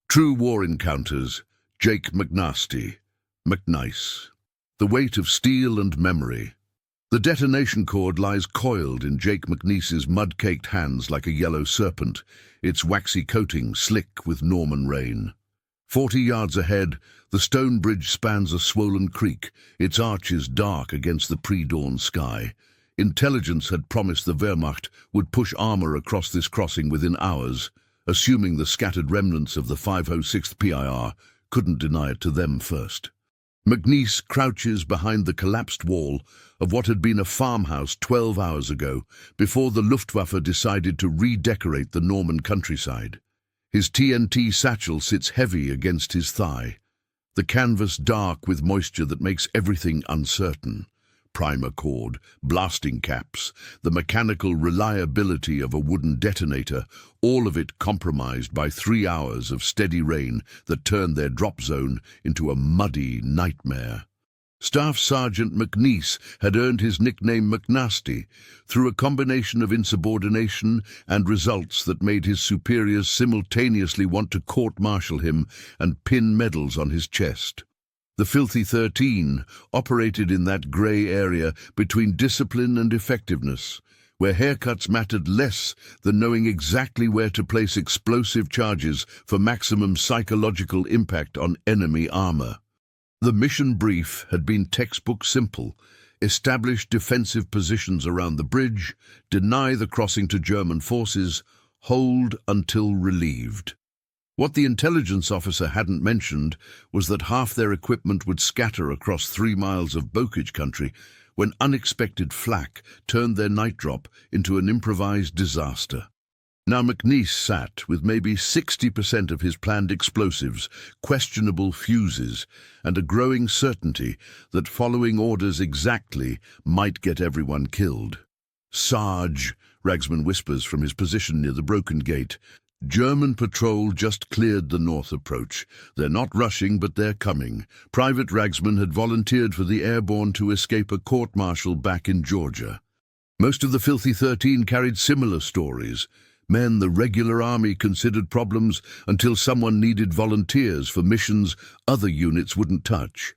True War Encounters, Jake McNasty, McNiece. The weight of steel and memory. The detonation cord lies coiled in Jake McNiece's mud-caked hands like a yellow serpent, its waxy coating slick with Norman rain. 40 yards ahead, the stone bridge spans a swollen creek, its arches dark against the pre-dawn sky. Intelligence had promised the Wehrmacht would push armor across this crossing within hours, assuming the scattered remnants of the 506th PIR couldn't deny it to them first. McNiece crouches behind the collapsed wall of what had been a farmhouse 12 hours ago, before the Luftwaffe decided to redecorate the Norman countryside. His TNT satchel sits heavy against his thigh, the canvas dark with moisture that makes everything uncertain. Primer cord, blasting caps, the mechanical reliability of a wooden detonator, all of it compromised by 3 hours of steady rain that turned their drop zone into a muddy nightmare. Staff Sergeant McNiece had earned his nickname McNasty through a combination of insubordination and results that made his superiors simultaneously want to court-martial him and pin medals on his chest. The Filthy 13 operated in that grey area between discipline and effectiveness, where haircuts mattered less than knowing exactly where to place explosive charges for maximum psychological impact on enemy armor. The mission brief had been textbook simple: establish defensive positions around the bridge, deny the crossing to German forces, hold until relieved. What the intelligence officer hadn't mentioned was that half their equipment would scatter across 3 miles of bocage country when unexpected flak turned their night drop into an improvised disaster. Now McNiece sat with maybe 60% of his planned explosives, questionable fuses, and a growing certainty that following orders exactly might get everyone killed. "Sarge," Ragsman whispers from his position near the broken gate. "German patrol just cleared the north approach. They're not rushing, but they're coming." Private Ragsman had volunteered for the airborne to escape a court-martial back in Georgia. Most of the Filthy 13 carried similar stories. Men the regular army considered problems until someone needed volunteers for missions other units wouldn't touch.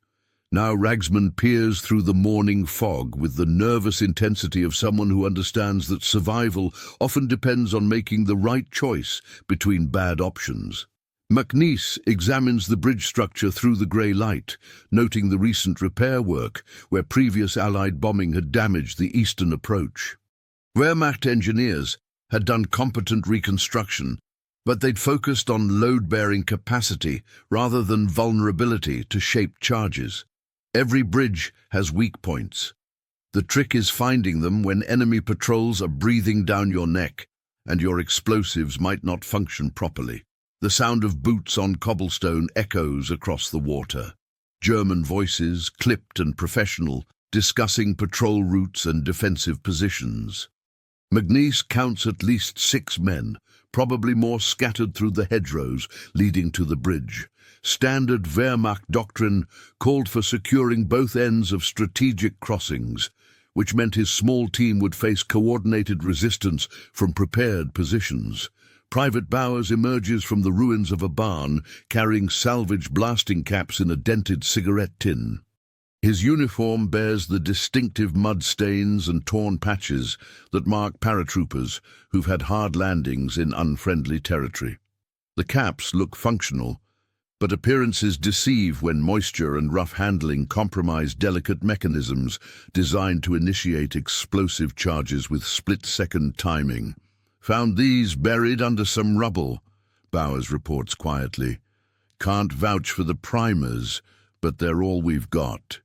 Now Ragsman peers through the morning fog with the nervous intensity of someone who understands that survival often depends on making the right choice between bad options. McNiece examines the bridge structure through the grey light, noting the recent repair work where previous Allied bombing had damaged the eastern approach. Wehrmacht engineers had done competent reconstruction, but they'd focused on load-bearing capacity rather than vulnerability to shape charges. Every bridge has weak points. The trick is finding them when enemy patrols are breathing down your neck and your explosives might not function properly. The sound of boots on cobblestone echoes across the water. German voices, clipped and professional, discussing patrol routes and defensive positions. McNiece counts at least 6 men, probably more scattered through the hedgerows leading to the bridge. Standard Wehrmacht doctrine called for securing both ends of strategic crossings, which meant his small team would face coordinated resistance from prepared positions. Private Bowers emerges from the ruins of a barn, carrying salvaged blasting caps in a dented cigarette tin. His uniform bears the distinctive mud stains and torn patches that mark paratroopers who've had hard landings in unfriendly territory. The caps look functional, but appearances deceive when moisture and rough handling compromise delicate mechanisms designed to initiate explosive charges with split-second timing. "Found these buried under some rubble," Bowers reports quietly. "Can't vouch for the primers, but they're all we've got."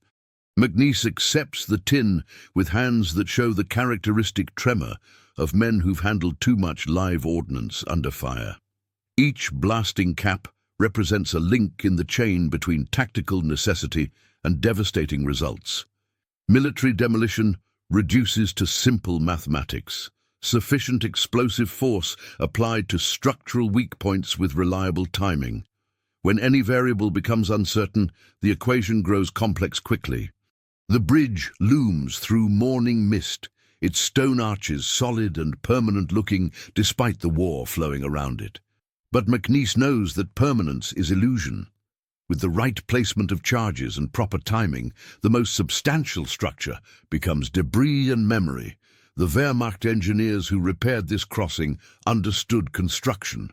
McNiece accepts the tin with hands that show the characteristic tremor of men who've handled too much live ordnance under fire. Each blasting cap represents a link in the chain between tactical necessity and devastating results. Military demolition reduces to simple mathematics. Sufficient explosive force applied to structural weak points with reliable timing. When any variable becomes uncertain, the equation grows complex quickly. The bridge looms through morning mist, its stone arches solid and permanent-looking despite the war flowing around it. But McNiece knows that permanence is illusion. With the right placement of charges and proper timing, the most substantial structure becomes debris and memory. The Wehrmacht engineers who repaired this crossing understood construction.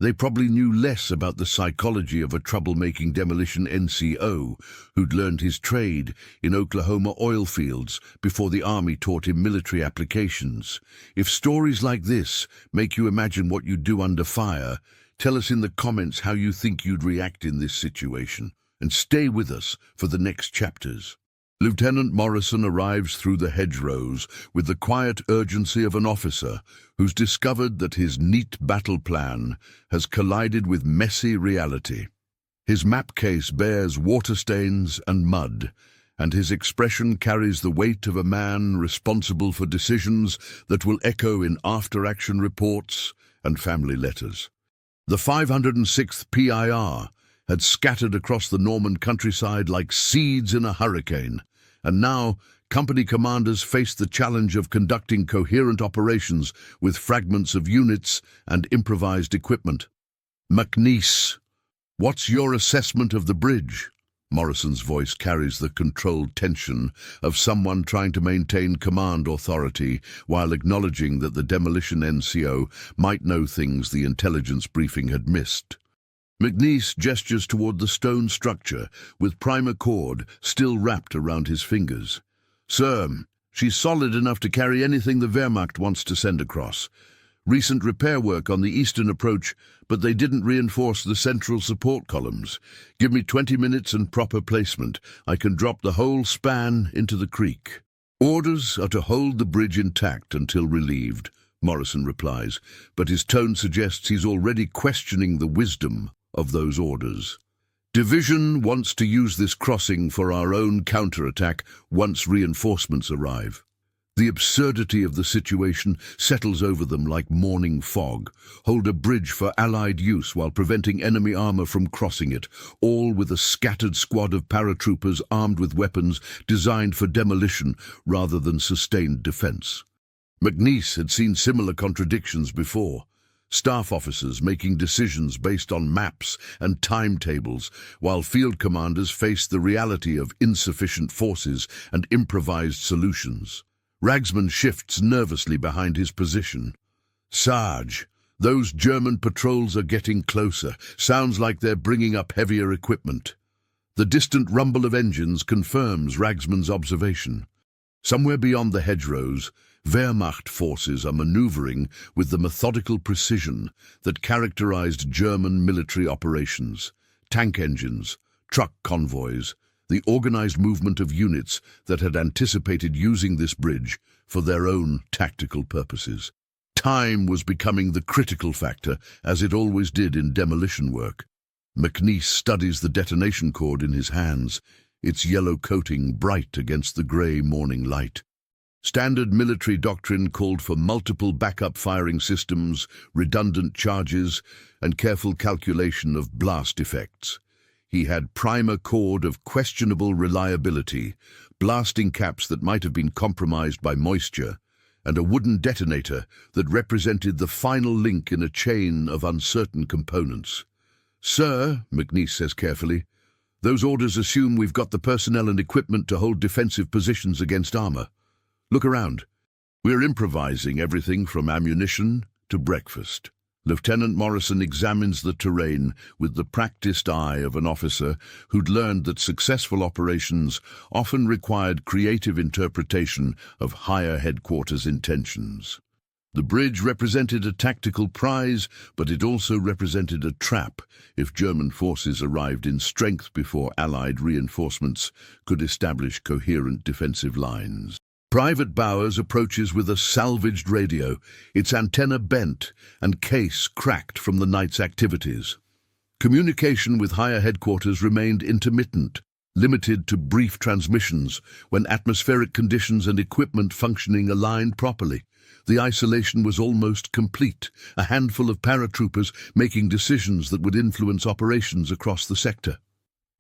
They probably knew less about the psychology of a troublemaking demolition NCO who'd learned his trade in Oklahoma oil fields before the army taught him military applications. If stories like this make you imagine what you'd do under fire, tell us in the comments how you think you'd react in this situation, and stay with us for the next chapters. Lieutenant Morrison arrives through the hedgerows with the quiet urgency of an officer who's discovered that his neat battle plan has collided with messy reality. His map case bears water stains and mud, and his expression carries the weight of a man responsible for decisions that will echo in after-action reports and family letters. The 506th PIR had scattered across the Norman countryside like seeds in a hurricane, and now company commanders faced the challenge of conducting coherent operations with fragments of units and improvised equipment. McNiece, what's your assessment of the bridge? Morrison's voice carries the controlled tension of someone trying to maintain command authority while acknowledging that the demolition NCO might know things the intelligence briefing had missed. McNiece gestures toward the stone structure, with primer cord still wrapped around his fingers. Sir, she's solid enough to carry anything the Wehrmacht wants to send across. Recent repair work on the eastern approach, but they didn't reinforce the central support columns. Give me 20 minutes and proper placement. I can drop the whole span into the creek. Orders are to hold the bridge intact until relieved, Morrison replies, but his tone suggests he's already questioning the wisdom of those orders. Division wants to use this crossing for our own counterattack once reinforcements arrive. The absurdity of the situation settles over them like morning fog. Hold a bridge for Allied use while preventing enemy armor from crossing it, all with a scattered squad of paratroopers armed with weapons designed for demolition rather than sustained defense. McNiece had seen similar contradictions before. Staff officers making decisions based on maps and timetables, while field commanders faced the reality of insufficient forces and improvised solutions. Ragsman shifts nervously behind his position. Sarge, those German patrols are getting closer. Sounds like they're bringing up heavier equipment. The distant rumble of engines confirms Ragsman's observation. Somewhere beyond the hedgerows, Wehrmacht forces are maneuvering with the methodical precision that characterized German military operations. Tank engines, truck convoys, the organized movement of units that had anticipated using this bridge for their own tactical purposes. Time was becoming the critical factor, as it always did in demolition work. McNiece studies the detonation cord in his hands, its yellow coating bright against the grey morning light. Standard military doctrine called for multiple backup firing systems, redundant charges, and careful calculation of blast effects. He had primer cord of questionable reliability, blasting caps that might have been compromised by moisture, and a wooden detonator that represented the final link in a chain of uncertain components. Sir, McNiece says carefully, those orders assume we've got the personnel and equipment to hold defensive positions against armor. Look around. We're improvising everything from ammunition to breakfast. Lieutenant Morrison examines the terrain with the practiced eye of an officer who'd learned that successful operations often required creative interpretation of higher headquarters intentions. The bridge represented a tactical prize, but it also represented a trap if German forces arrived in strength before Allied reinforcements could establish coherent defensive lines. Private Bowers approaches with a salvaged radio, its antenna bent and case cracked from the night's activities. Communication with higher headquarters remained intermittent, limited to brief transmissions when atmospheric conditions and equipment functioning aligned properly. The isolation was almost complete, a handful of paratroopers making decisions that would influence operations across the sector.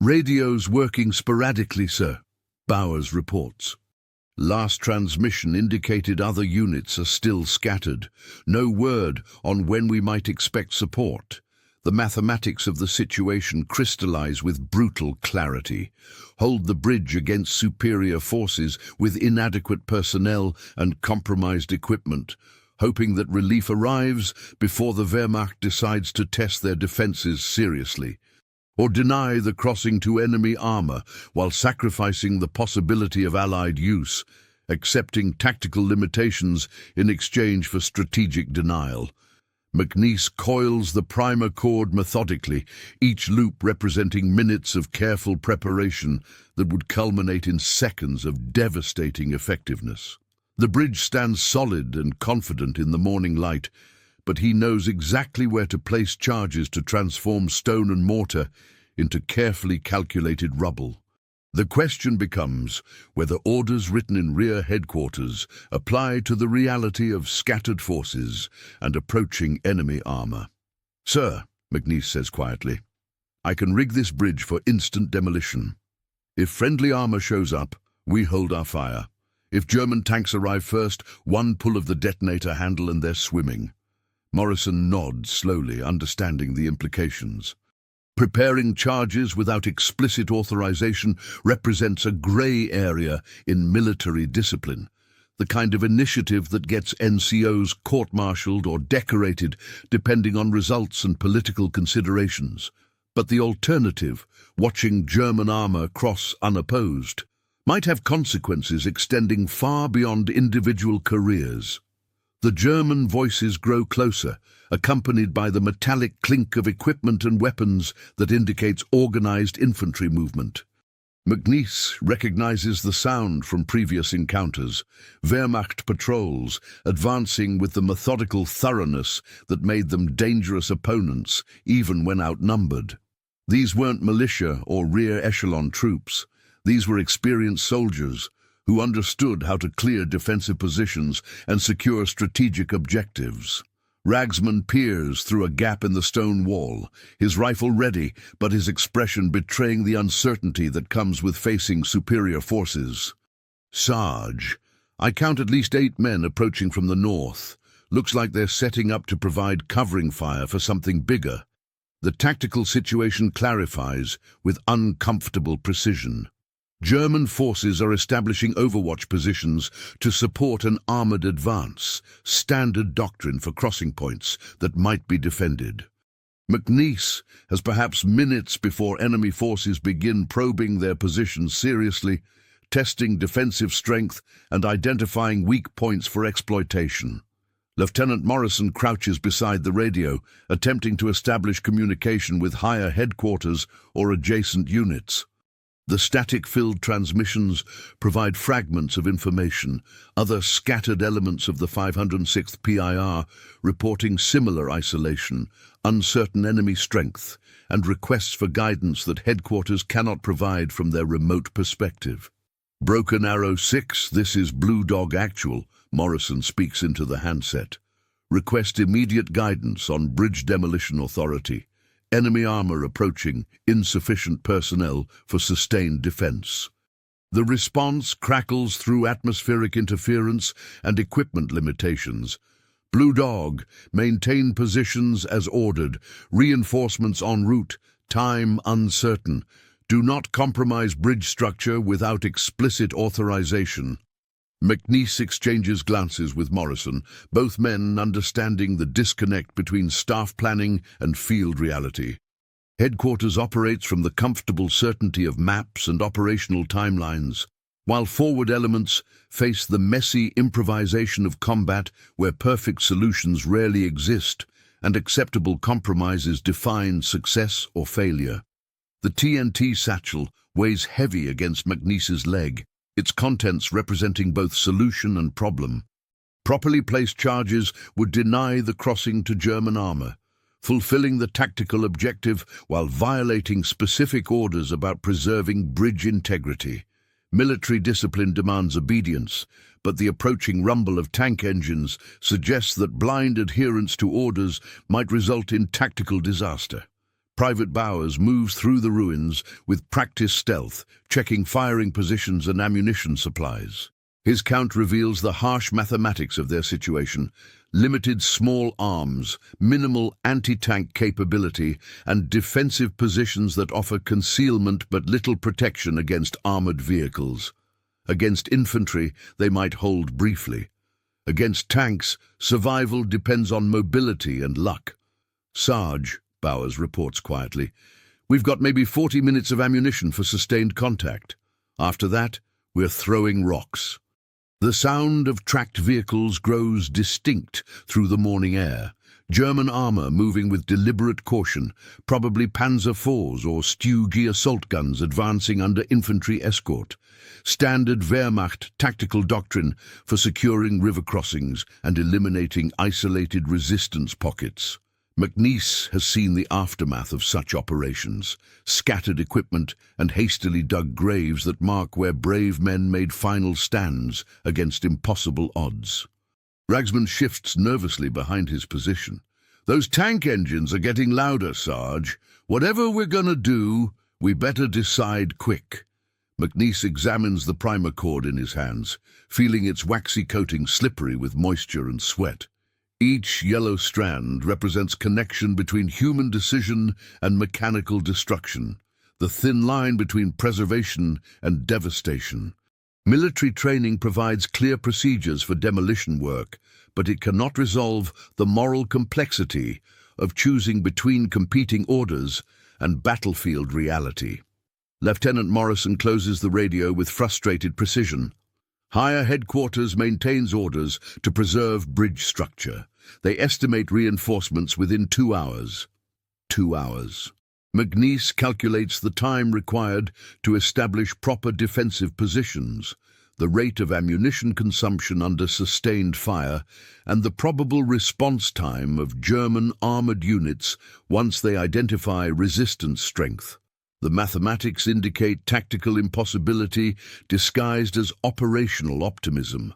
Radios working sporadically, sir, Bowers reports. Last transmission indicated other units are still scattered. No word on when we might expect support. The mathematics of the situation crystallize with brutal clarity. Hold the bridge against superior forces with inadequate personnel and compromised equipment, hoping that relief arrives before the Wehrmacht decides to test their defenses seriously. Or deny the crossing to enemy armor while sacrificing the possibility of Allied use, accepting tactical limitations in exchange for strategic denial. McNiece coils the primer cord methodically, each loop representing minutes of careful preparation that would culminate in seconds of devastating effectiveness. The bridge stands solid and confident in the morning light, but he knows exactly where to place charges to transform stone and mortar into carefully calculated rubble. The question becomes whether orders written in rear headquarters apply to the reality of scattered forces and approaching enemy armor. "Sir," McNiece says quietly, "I can rig this bridge for instant demolition. If friendly armor shows up, we hold our fire. If German tanks arrive first, one pull of the detonator handle and they're swimming." Morrison nods slowly, understanding the implications. Preparing charges without explicit authorization represents a gray area in military discipline, the kind of initiative that gets NCOs court-martialed or decorated depending on results and political considerations. But the alternative, watching German armor cross unopposed, might have consequences extending far beyond individual careers. The German voices grow closer, accompanied by the metallic clink of equipment and weapons that indicates organized infantry movement. McNiece recognizes the sound from previous encounters, Wehrmacht patrols advancing with the methodical thoroughness that made them dangerous opponents even when outnumbered. These weren't militia or rear echelon troops. These were experienced soldiers who understood how to clear defensive positions and secure strategic objectives. Ragsman peers through a gap in the stone wall, his rifle ready, but his expression betraying the uncertainty that comes with facing superior forces. "Sarge, I count at least 8 men approaching from the north. Looks like they're setting up to provide covering fire for something bigger." The tactical situation clarifies with uncomfortable precision. German forces are establishing overwatch positions to support an armored advance, standard doctrine for crossing points that might be defended. McNiece has perhaps minutes before enemy forces begin probing their positions seriously, testing defensive strength and identifying weak points for exploitation. Lieutenant Morrison crouches beside the radio, attempting to establish communication with higher headquarters or adjacent units. The static-filled transmissions provide fragments of information, other scattered elements of the 506th PIR reporting similar isolation, uncertain enemy strength, and requests for guidance that headquarters cannot provide from their remote perspective. "Broken Arrow 6, this is Blue Dog Actual," Morrison speaks into the handset. "Request immediate guidance on bridge demolition authority. Enemy armor approaching, insufficient personnel for sustained defense." The response crackles through atmospheric interference and equipment limitations. "Blue Dog, maintain positions as ordered. Reinforcements en route. Time uncertain. Do not compromise bridge structure without explicit authorization." McNiece exchanges glances with Morrison, both men understanding the disconnect between staff planning and field reality. Headquarters operates from the comfortable certainty of maps and operational timelines, while forward elements face the messy improvisation of combat where perfect solutions rarely exist and acceptable compromises define success or failure. The TNT satchel weighs heavy against McNiece's leg, its contents representing both solution and problem. Properly placed charges would deny the crossing to German armor, fulfilling the tactical objective while violating specific orders about preserving bridge integrity. Military discipline demands obedience, but the approaching rumble of tank engines suggests that blind adherence to orders might result in tactical disaster. Private Bowers moves through the ruins with practiced stealth, checking firing positions and ammunition supplies. His count reveals the harsh mathematics of their situation: limited small arms, minimal anti-tank capability, and defensive positions that offer concealment but little protection against armored vehicles. Against infantry, they might hold briefly. Against tanks, survival depends on mobility and luck. "Sarge," Bowers reports quietly, "we've got maybe 40 minutes of ammunition for sustained contact. After that, we're throwing rocks." The sound of tracked vehicles grows distinct through the morning air. German armor moving with deliberate caution, probably Panzer IVs or Stug assault guns advancing under infantry escort. Standard Wehrmacht tactical doctrine for securing river crossings and eliminating isolated resistance pockets. McNiece has seen the aftermath of such operations: scattered equipment and hastily dug graves that mark where brave men made final stands against impossible odds. Ragsman shifts nervously behind his position. "Those tank engines are getting louder, Sarge. Whatever we're gonna do, we better decide quick." McNiece examines the primer cord in his hands, feeling its waxy coating slippery with moisture and sweat. Each yellow strand represents connection between human decision and mechanical destruction, the thin line between preservation and devastation. Military training provides clear procedures for demolition work, but it cannot resolve the moral complexity of choosing between competing orders and battlefield reality. Lieutenant Morrison closes the radio with frustrated precision. Higher headquarters maintains orders to preserve bridge structure. They estimate reinforcements within 2 hours. 2 hours. McNiece calculates the time required to establish proper defensive positions, the rate of ammunition consumption under sustained fire, and the probable response time of German armored units once they identify resistance strength. The mathematics indicate tactical impossibility disguised as operational optimism.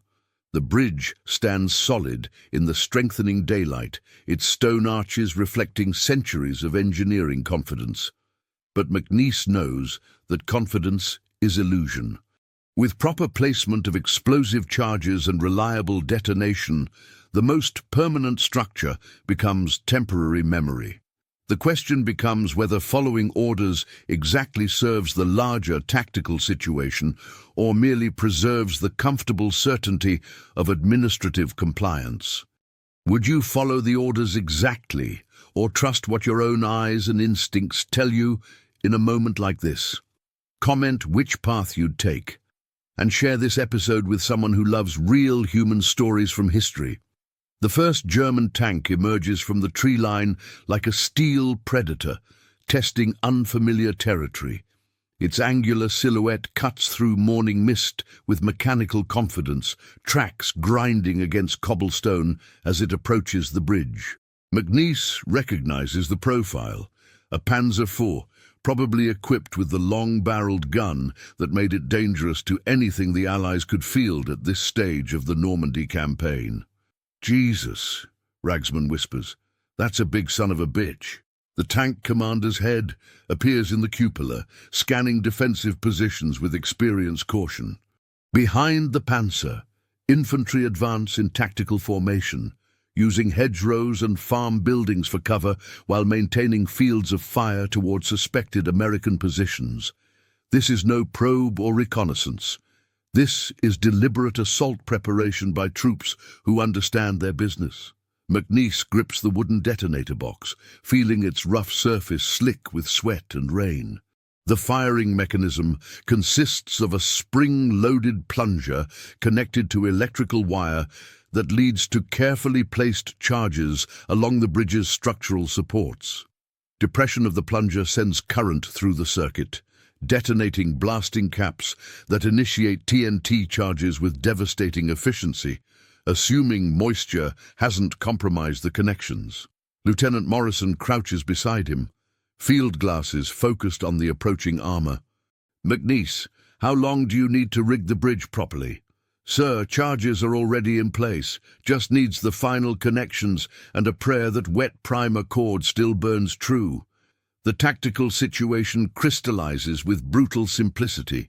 The bridge stands solid in the strengthening daylight, its stone arches reflecting centuries of engineering confidence. But McNiece knows that confidence is illusion. With proper placement of explosive charges and reliable detonation, the most permanent structure becomes temporary memory. The question becomes whether following orders exactly serves the larger tactical situation or merely preserves the comfortable certainty of administrative compliance. Would you follow the orders exactly, or trust what your own eyes and instincts tell you in a moment like this? Comment which path you'd take, and share this episode with someone who loves real human stories from history. The first German tank emerges from the tree line like a steel predator, testing unfamiliar territory. Its angular silhouette cuts through morning mist with mechanical confidence, tracks grinding against cobblestone as it approaches the bridge. McNiece recognizes the profile, a Panzer IV, probably equipped with the long-barreled gun that made it dangerous to anything the Allies could field at this stage of the Normandy campaign. "Jesus," Ragsman whispers, "that's a big son of a bitch." The tank commander's head appears in the cupola, scanning defensive positions with experienced caution. Behind the Panzer, infantry advance in tactical formation, using hedgerows and farm buildings for cover while maintaining fields of fire toward suspected American positions. This is no probe or reconnaissance. This is deliberate assault preparation by troops who understand their business. McNiece grips the wooden detonator box, feeling its rough surface slick with sweat and rain. The firing mechanism consists of a spring-loaded plunger connected to electrical wire that leads to carefully placed charges along the bridge's structural supports. Depression of the plunger sends current through the circuit, detonating blasting caps that initiate TNT charges with devastating efficiency, assuming moisture hasn't compromised the connections. Lieutenant Morrison crouches beside him, field glasses focused on the approaching armor. "McNiece, how long do you need to rig the bridge properly?" "Sir, charges are already in place. Just needs the final connections and a prayer that wet primer cord still burns true." The tactical situation crystallizes with brutal simplicity.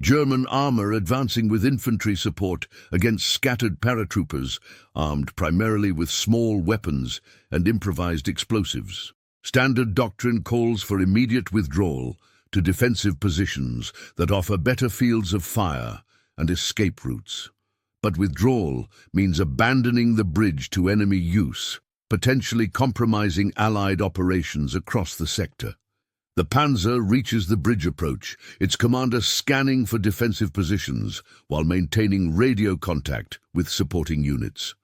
German armor advancing with infantry support against scattered paratroopers, armed primarily with small weapons and improvised explosives. Standard doctrine calls for immediate withdrawal to defensive positions that offer better fields of fire and escape routes. But withdrawal means abandoning the bridge to enemy use, potentially compromising Allied operations across the sector. The Panzer reaches the bridge approach, its commander scanning for defensive positions while maintaining radio contact with supporting units.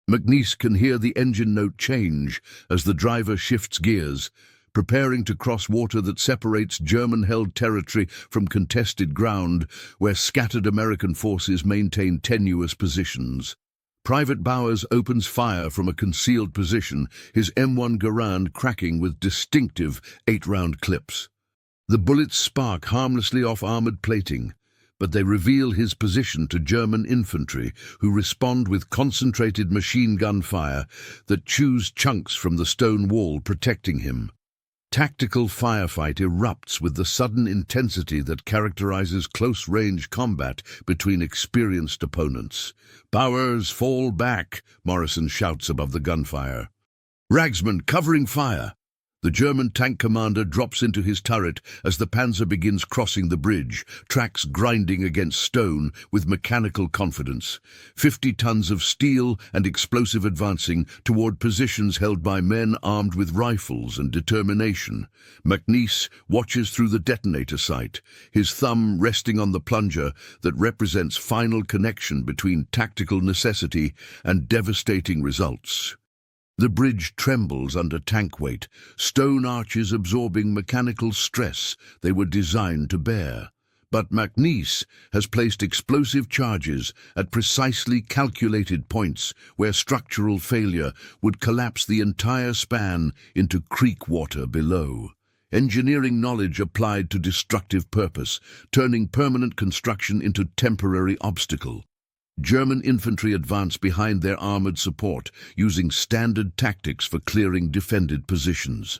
McNiece can hear the engine note change as the driver shifts gears, preparing to cross water that separates German-held territory from contested ground where scattered American forces maintain tenuous positions. Private Bowers opens fire from a concealed position, his M1 Garand cracking with distinctive 8-round clips. The bullets spark harmlessly off armored plating, but they reveal his position to German infantry, who respond with concentrated machine gun fire that chews chunks from the stone wall protecting him. Tactical firefight erupts with the sudden intensity that characterizes close-range combat between experienced opponents. "Bowers, fall back," Morrison shouts above the gunfire. "Ragsman, covering fire!" The German tank commander drops into his turret as the Panzer begins crossing the bridge, tracks grinding against stone with mechanical confidence. 50 tons of steel and explosive advancing toward positions held by men armed with rifles and determination. McNiece watches through the detonator sight, his thumb resting on the plunger that represents final connection between tactical necessity and devastating results. The bridge trembles under tank weight, stone arches absorbing mechanical stress they were designed to bear. But McNiece has placed explosive charges at precisely calculated points where structural failure would collapse the entire span into creek water below. Engineering knowledge applied to destructive purpose, turning permanent construction into temporary obstacle. German infantry advance behind their armored support, using standard tactics for clearing defended positions.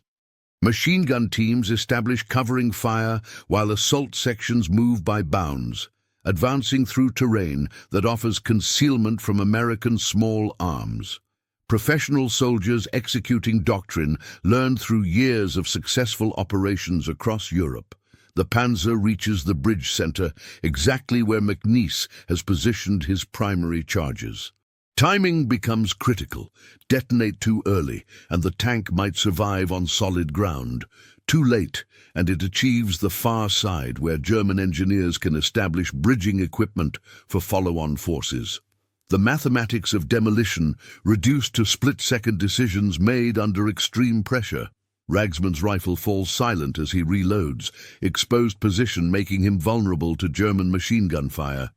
Machine gun teams establish covering fire while assault sections move by bounds, advancing through terrain that offers concealment from American small arms. Professional soldiers executing doctrine learned through years of successful operations across Europe. The Panzer reaches the bridge center, exactly where McNiece has positioned his primary charges. Timing becomes critical. Detonate too early, and the tank might survive on solid ground. Too late, and it achieves the far side where German engineers can establish bridging equipment for follow-on forces. The mathematics of demolition reduced to split-second decisions made under extreme pressure. Ragsman's rifle falls silent as he reloads, exposed position making him vulnerable to German machine gun fire.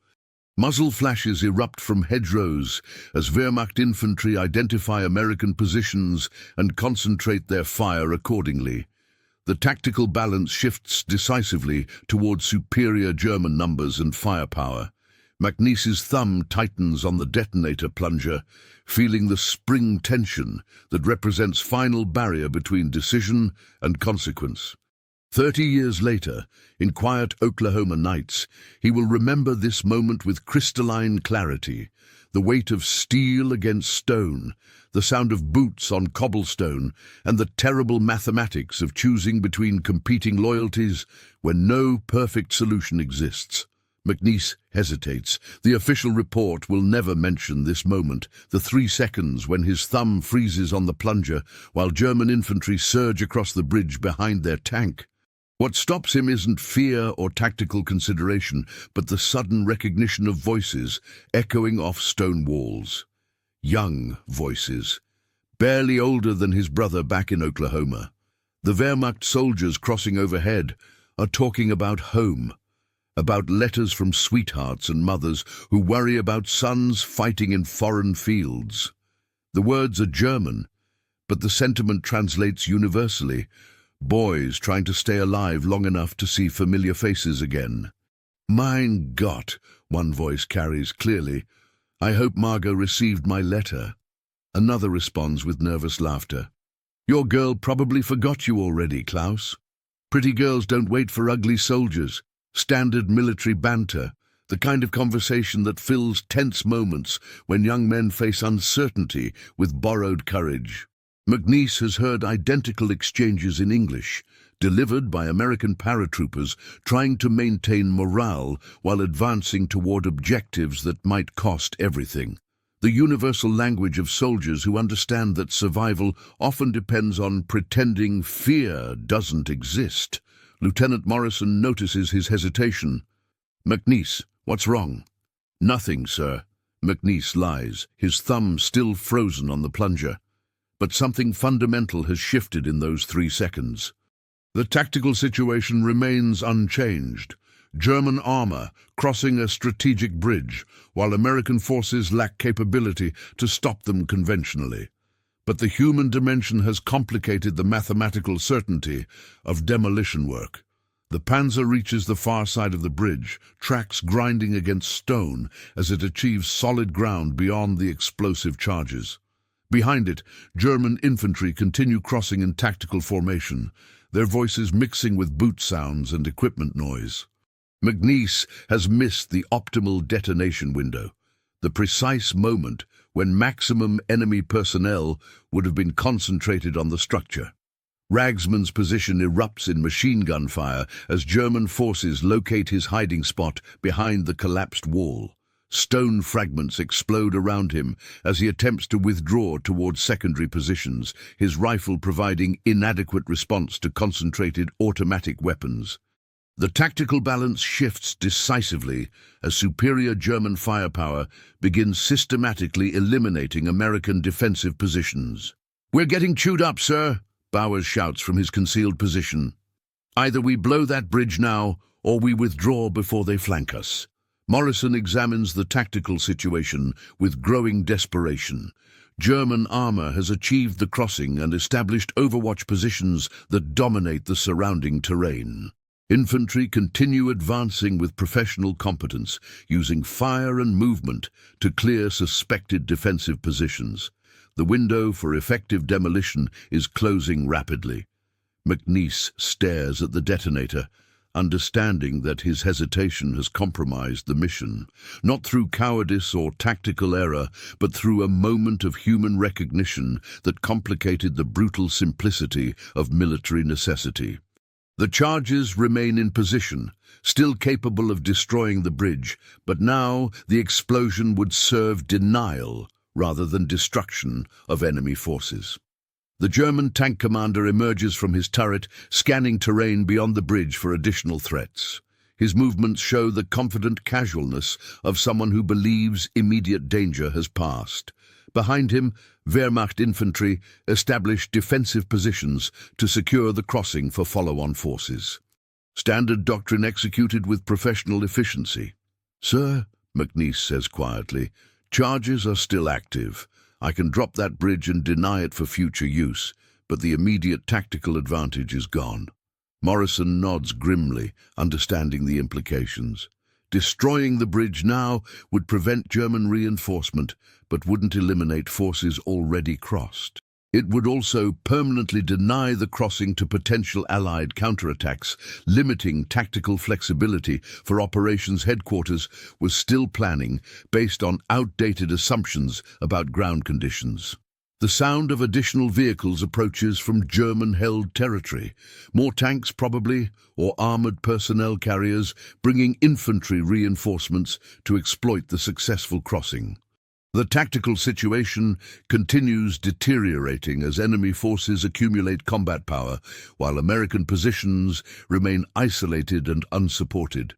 Muzzle flashes erupt from hedgerows as Wehrmacht infantry identify American positions and concentrate their fire accordingly. The tactical balance shifts decisively toward superior German numbers and firepower. McNiece's thumb tightens on the detonator plunger, feeling the spring tension that represents final barrier between decision and consequence. 30 years later, in quiet Oklahoma nights, he will remember this moment with crystalline clarity. The weight of steel against stone, the sound of boots on cobblestone, and the terrible mathematics of choosing between competing loyalties when no perfect solution exists. McNiece hesitates. The official report will never mention this moment, the 3 seconds when his thumb freezes on the plunger while German infantry surge across the bridge behind their tank. What stops him isn't fear or tactical consideration, but the sudden recognition of voices echoing off stone walls. Young voices, barely older than his brother back in Oklahoma. The Wehrmacht soldiers crossing overhead are talking about home, about letters from sweethearts and mothers who worry about sons fighting in foreign fields. The words are German, but the sentiment translates universally. Boys trying to stay alive long enough to see familiar faces again. "Mein Gott," one voice carries clearly. "I hope Margot received my letter." Another responds with nervous laughter. "Your girl probably forgot you already, Klaus. Pretty girls don't wait for ugly soldiers. Standard military banter, the kind of conversation that fills tense moments when young men face uncertainty with borrowed courage. McNiece has heard identical exchanges in English, delivered by American paratroopers trying to maintain morale while advancing toward objectives that might cost everything. The universal language of soldiers who understand that survival often depends on pretending fear doesn't exist. Lieutenant Morrison notices his hesitation. "McNiece, what's wrong?" "Nothing, sir." McNiece lies, his thumb still frozen on the plunger. But something fundamental has shifted in those 3 seconds. The tactical situation remains unchanged. German armor crossing a strategic bridge, while American forces lack capability to stop them conventionally. But the human dimension has complicated the mathematical certainty of demolition work. The Panzer reaches the far side of the bridge, tracks grinding against stone as it achieves solid ground beyond the explosive charges. Behind it, German infantry continue crossing in tactical formation, their voices mixing with boot sounds and equipment noise. McNiece has missed the optimal detonation window, the precise moment when maximum enemy personnel would have been concentrated on the structure. Ragsman's position erupts in machine gun fire as German forces locate his hiding spot behind the collapsed wall. Stone fragments explode around him as he attempts to withdraw towards secondary positions, his rifle providing inadequate response to concentrated automatic weapons. The tactical balance shifts decisively as superior German firepower begins systematically eliminating American defensive positions. "We're getting chewed up, sir," Bowers shouts from his concealed position. "Either we blow that bridge now, or we withdraw before they flank us." Morrison examines the tactical situation with growing desperation. German armor has achieved the crossing and established overwatch positions that dominate the surrounding terrain. Infantry continue advancing with professional competence, using fire and movement to clear suspected defensive positions. The window for effective demolition is closing rapidly. McNiece stares at the detonator, understanding that his hesitation has compromised the mission, not through cowardice or tactical error, but through a moment of human recognition that complicated the brutal simplicity of military necessity. The charges remain in position, still capable of destroying the bridge, but now the explosion would serve denial rather than destruction of enemy forces. The German tank commander emerges from his turret, scanning terrain beyond the bridge for additional threats. His movements show the confident casualness of someone who believes immediate danger has passed. Behind him, Wehrmacht infantry establish defensive positions to secure the crossing for follow-on forces. Standard doctrine executed with professional efficiency. "Sir," McNiece says quietly, "charges are still active. I can drop that bridge and deny it for future use, but the immediate tactical advantage is gone." Morrison nods grimly, understanding the implications. Destroying the bridge now would prevent German reinforcement, but wouldn't eliminate forces already crossed. It would also permanently deny the crossing to potential Allied counterattacks, limiting tactical flexibility for operations headquarters was still planning based on outdated assumptions about ground conditions. The sound of additional vehicles approaches from German-held territory. More tanks probably, or armored personnel carriers, bringing infantry reinforcements to exploit the successful crossing. The tactical situation continues deteriorating as enemy forces accumulate combat power, while American positions remain isolated and unsupported.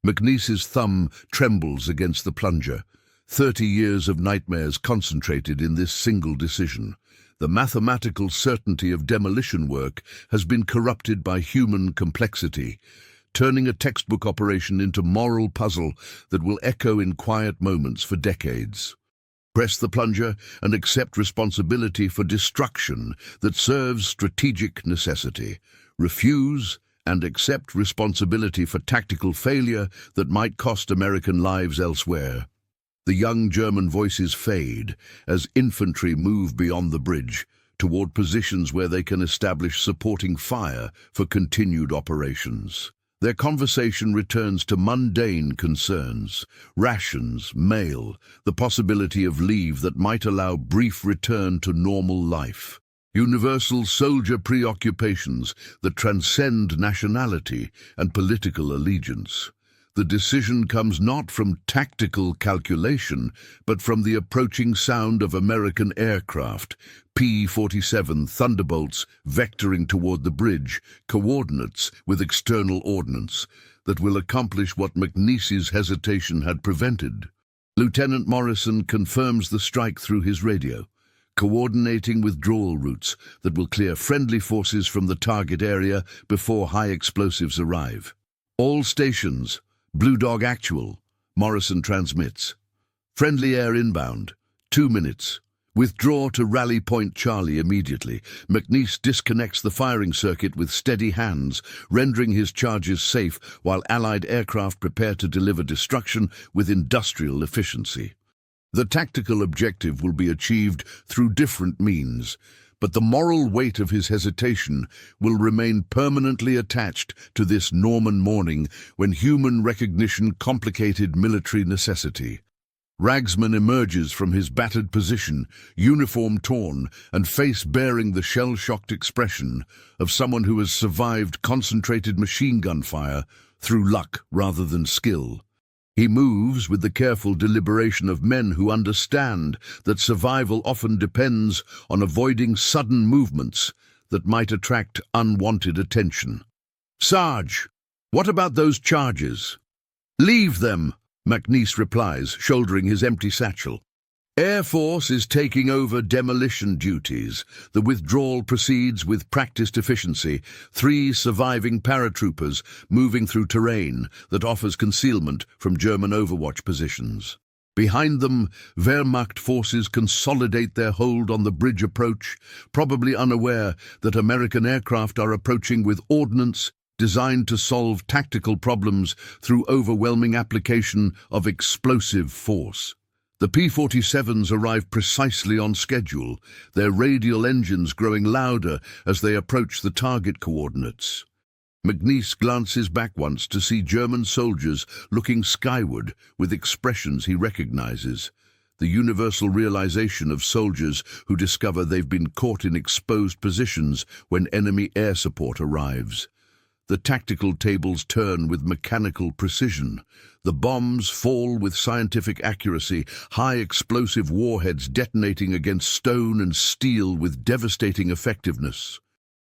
McNiece's thumb trembles against the plunger. 30 years of nightmares concentrated in this single decision. The mathematical certainty of demolition work has been corrupted by human complexity, turning a textbook operation into moral puzzle that will echo in quiet moments for decades. Press the plunger and accept responsibility for destruction that serves strategic necessity. Refuse and accept responsibility for tactical failure that might cost American lives elsewhere. The young German voices fade as infantry move beyond the bridge toward positions where they can establish supporting fire for continued operations. Their conversation returns to mundane concerns: rations, mail, the possibility of leave that might allow brief return to normal life. Universal soldier preoccupations that transcend nationality and political allegiance. The decision comes not from tactical calculation, but from the approaching sound of American aircraft, P-47 Thunderbolts vectoring toward the bridge, coordinates with external ordnance, that will accomplish what McNiece's hesitation had prevented. Lieutenant Morrison confirms the strike through his radio, coordinating withdrawal routes that will clear friendly forces from the target area before high explosives arrive. All stations, Blue Dog Actual, Morrison transmits. Friendly air inbound, 2 minutes. Withdraw to Rally Point Charlie immediately. McNiece disconnects the firing circuit with steady hands, rendering his charges safe while Allied aircraft prepare to deliver destruction with industrial efficiency. The tactical objective will be achieved through different means, but the moral weight of his hesitation will remain permanently attached to this Norman morning when human recognition complicated military necessity. Ragsman emerges from his battered position, uniform torn and face bearing the shell-shocked expression of someone who has survived concentrated machine gun fire through luck rather than skill. He moves with the careful deliberation of men who understand that survival often depends on avoiding sudden movements that might attract unwanted attention. "Sarge, what about those charges?" "Leave them," McNiece replies, shouldering his empty satchel. "Air Force is taking over demolition duties. The withdrawal proceeds with practiced efficiency, 3 surviving paratroopers moving through terrain that offers concealment from German overwatch positions. Behind them, Wehrmacht forces consolidate their hold on the bridge approach, probably unaware that American aircraft are approaching with ordnance designed to solve tactical problems through overwhelming application of explosive force. The P-47s arrive precisely on schedule, their radial engines growing louder as they approach the target coordinates. McNiece glances back once to see German soldiers looking skyward with expressions he recognizes. The universal realization of soldiers who discover they've been caught in exposed positions when enemy air support arrives. The tactical tables turn with mechanical precision. The bombs fall with scientific accuracy, high explosive warheads detonating against stone and steel with devastating effectiveness.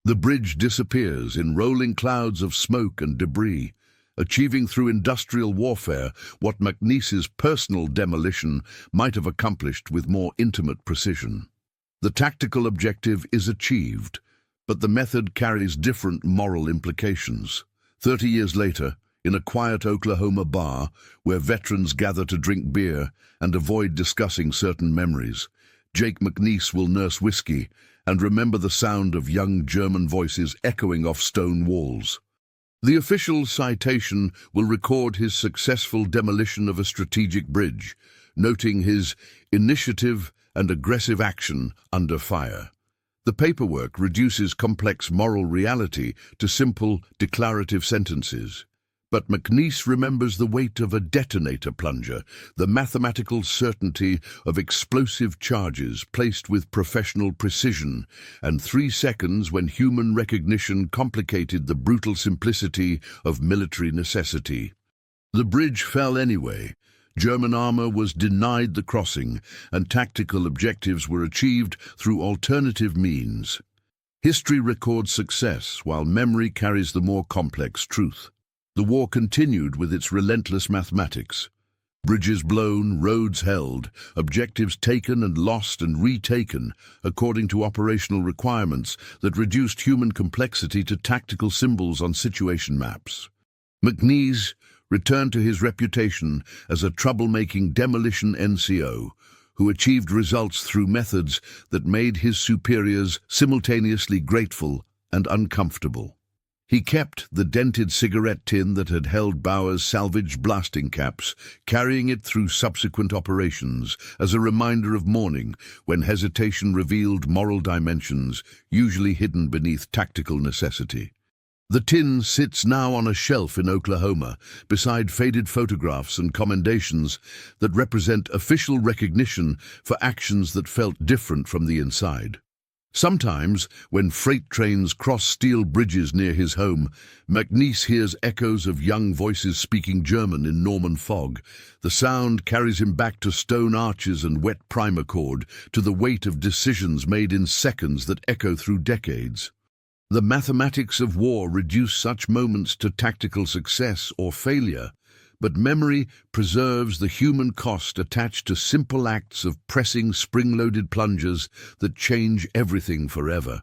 The bridge disappears in rolling clouds of smoke and debris, achieving through industrial warfare what McNiece's personal demolition might have accomplished with more intimate precision. The tactical objective is achieved, but the method carries different moral implications. 30 years later, in a quiet Oklahoma bar where veterans gather to drink beer and avoid discussing certain memories, Jake McNiece will nurse whiskey and remember the sound of young German voices echoing off stone walls. The official citation will record his successful demolition of a strategic bridge, noting his initiative and aggressive action under fire. The paperwork reduces complex moral reality to simple, declarative sentences. But McNiece remembers the weight of a detonator plunger, the mathematical certainty of explosive charges placed with professional precision, and 3 seconds when human recognition complicated the brutal simplicity of military necessity. The bridge fell anyway. German armor was denied the crossing, and tactical objectives were achieved through alternative means. History records success, while memory carries the more complex truth. The war continued with its relentless mathematics. Bridges blown, roads held, objectives taken and lost and retaken, according to operational requirements that reduced human complexity to tactical symbols on situation maps. McNiece returned to his reputation as a troublemaking demolition NCO, who achieved results through methods that made his superiors simultaneously grateful and uncomfortable. He kept the dented cigarette tin that had held Bauer's salvaged blasting caps, carrying it through subsequent operations as a reminder of mourning when hesitation revealed moral dimensions, usually hidden beneath tactical necessity. The tin sits now on a shelf in Oklahoma, beside faded photographs and commendations that represent official recognition for actions that felt different from the inside. Sometimes, when freight trains cross steel bridges near his home, McNiece hears echoes of young voices speaking German in Norman fog. The sound carries him back to stone arches and wet primer cord, to the weight of decisions made in seconds that echo through decades. The mathematics of war reduce such moments to tactical success or failure, but memory preserves the human cost attached to simple acts of pressing spring-loaded plungers that change everything forever.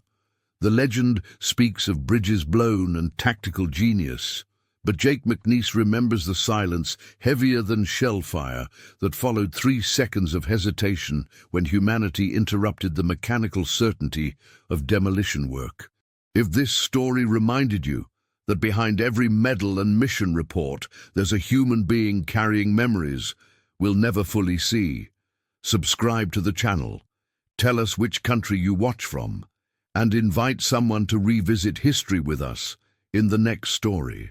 The legend speaks of bridges blown and tactical genius, but Jake McNiece remembers the silence, heavier than shell fire, that followed 3 seconds of hesitation when humanity interrupted the mechanical certainty of demolition work. If this story reminded you that behind every medal and mission report there's a human being carrying memories we'll never fully see, subscribe to the channel, tell us which country you watch from, and invite someone to revisit history with us in the next story.